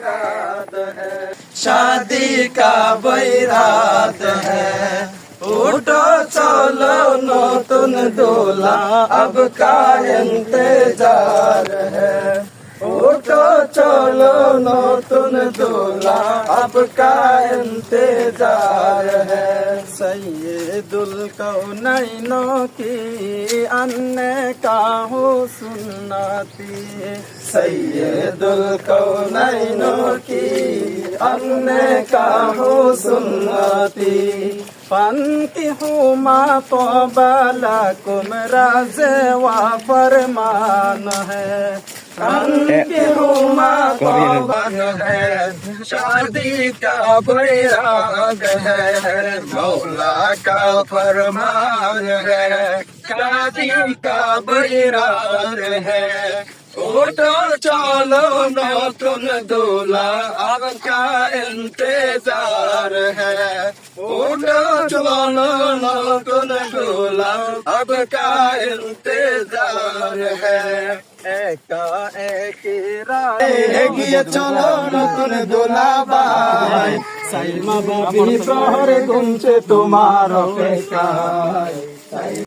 बारात है, शादी का बारात है। उठो चलो नतून दूल्हा अब का इंतजार है। उठो चलो नतून दूल्हा अब का इंतजार है। सैयदुल कौनैनों की अन्य काहू सुन्नती, सैयदुल कौनैनों की अन्य काहू सुन्नती। फन्किहू मा क़बलकुम राज़े व फरमान है, फन्किहू मा क़बल है, शादी का बारात है, मौला का फरमान है, शादी का बारात है। उठो चलो नतून दूल्हा अब का इंतजार है। उठो चलो नतून दूल्हा अब का इंतजार है। एगिए चलो नतून दूल्हा भाई, साईमा बाबी प्रहर गुमছে তোমার অপেক্ষায়।